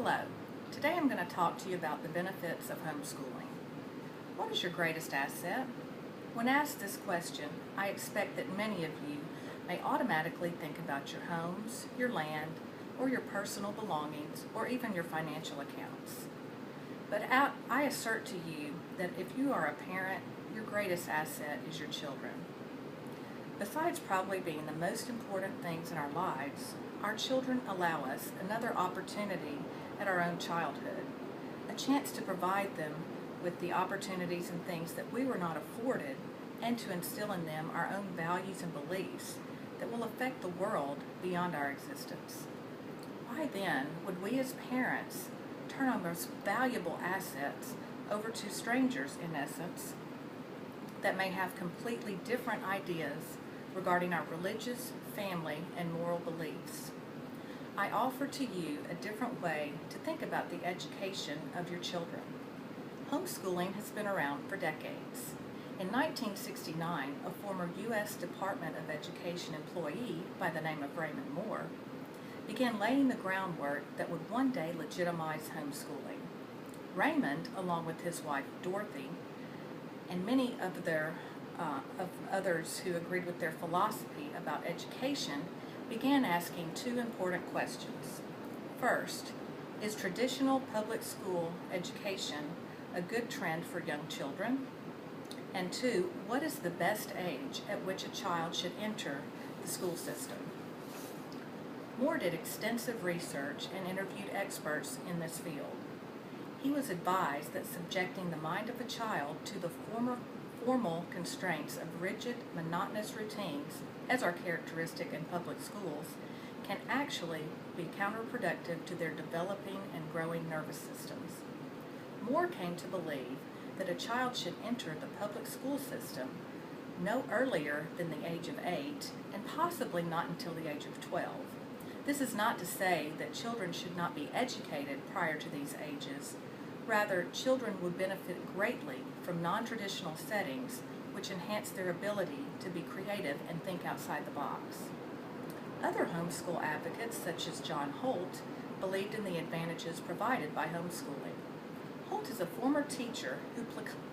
Hello. Today I'm going to talk to you about the benefits of homeschooling. What is your greatest asset? When asked this question, I expect that many of you may automatically think about your homes, your land, or your personal belongings, or even your financial accounts. But I assert to you that if you are a parent, your greatest asset is your children. Besides probably being the most important things in our lives, our children allow us another opportunity at our own childhood, a chance to provide them with the opportunities and things that we were not afforded, and to instill in them our own values and beliefs that will affect the world beyond our existence. Why then would we as parents turn our most valuable assets over to strangers, in essence, that may have completely different ideas regarding our religious, family, and moral beliefs? I offer to you a different way to think about the education of your children. Homeschooling has been around for decades. In 1969, a former U.S. Department of Education employee by the name of Raymond Moore began laying the groundwork that would one day legitimize homeschooling. Raymond, along with his wife Dorothy, and many of others who agreed with their philosophy about education, began asking two important questions. First, is traditional public school education a good trend for young children? And two, what is the best age at which a child should enter the school system? Moore did extensive research and interviewed experts in this field. He was advised that subjecting the mind of a child to the formal constraints of rigid, monotonous routines, as are characteristic in public schools, can actually be counterproductive to their developing and growing nervous systems. Moore came to believe that a child should enter the public school system no earlier than the age of 8, and possibly not until the age of 12. This is not to say that children should not be educated prior to these ages. Rather, children would benefit greatly from non-traditional settings which enhance their ability to be creative and think outside the box. Other homeschool advocates, such as John Holt, believed in the advantages provided by homeschooling. Holt is a former teacher who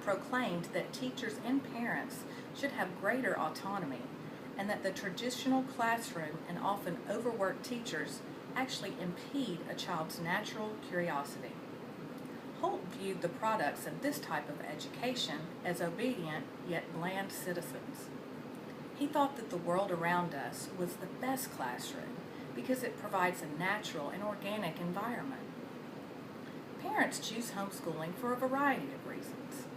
proclaimed that teachers and parents should have greater autonomy, and that the traditional classroom and often overworked teachers actually impede a child's natural curiosity. Holt viewed the products of this type of education as obedient yet bland citizens. He thought that the world around us was the best classroom because it provides a natural and organic environment. Parents choose homeschooling for a variety of reasons.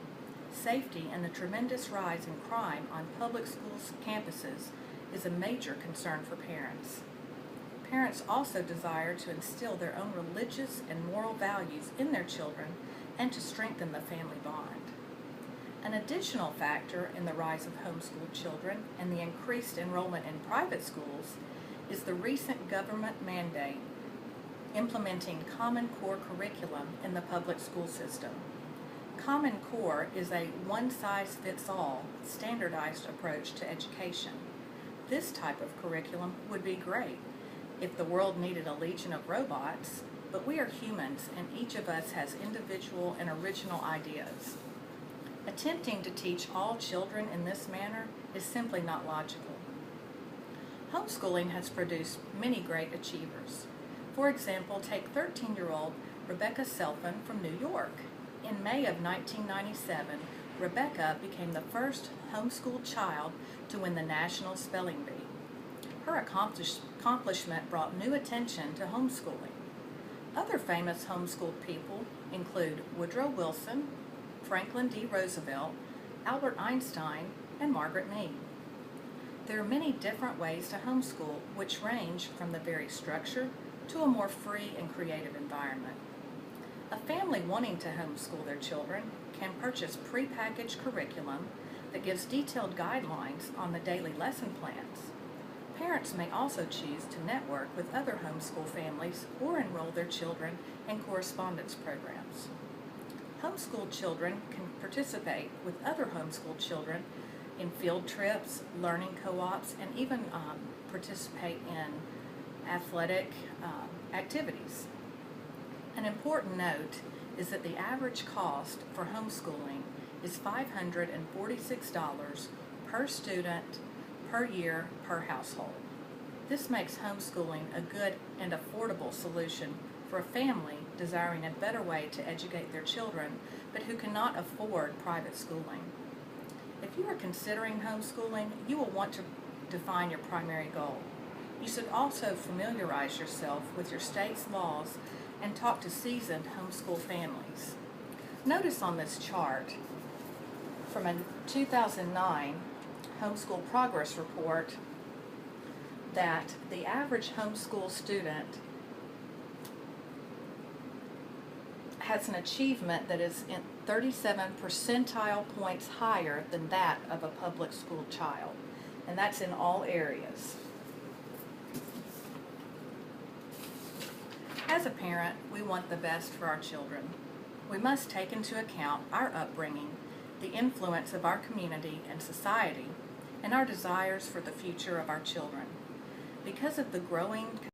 Safety and the tremendous rise in crime on public schools' campuses is a major concern for parents. Parents also desire to instill their own religious and moral values in their children and to strengthen the family bond. An additional factor in the rise of homeschooled children and the increased enrollment in private schools is the recent government mandate implementing Common Core curriculum in the public school system. Common Core is a one-size-fits-all standardized approach to education. This type of curriculum would be great if the world needed a legion of robots, but we are humans and each of us has individual and original ideas. Attempting to teach all children in this manner is simply not logical. Homeschooling has produced many great achievers. For example, take 13-year-old Rebecca Selfin from New York. In May of 1997, Rebecca became the first homeschooled child to win the National Spelling Bee. Her accomplishment brought new attention to homeschooling. Other famous homeschooled people include Woodrow Wilson, Franklin D. Roosevelt, Albert Einstein, and Margaret Mead. There are many different ways to homeschool, which range from the very structure to a more free and creative environment. A family wanting to homeschool their children can purchase prepackaged curriculum that gives detailed guidelines on the daily lesson plans. Parents may also choose to network with other homeschool families or enroll their children in correspondence programs. Homeschooled children can participate with other homeschooled children in field trips, learning co-ops, and even participate in athletic activities. An important note is that the average cost for homeschooling is $546 per student per year per household. This makes homeschooling a good and affordable solution for a family desiring a better way to educate their children, but who cannot afford private schooling. If you are considering homeschooling, you will want to define your primary goal. You should also familiarize yourself with your state's laws and talk to seasoned homeschool families. Notice on this chart from a 2009 homeschool progress report that the average homeschool student has an achievement that is in 37 percentile points higher than that of a public school child, and that's in all areas. As a parent, we want the best for our children. We must take into account our upbringing, the influence of our community and society, and our desires for the future of our children. Because of the growing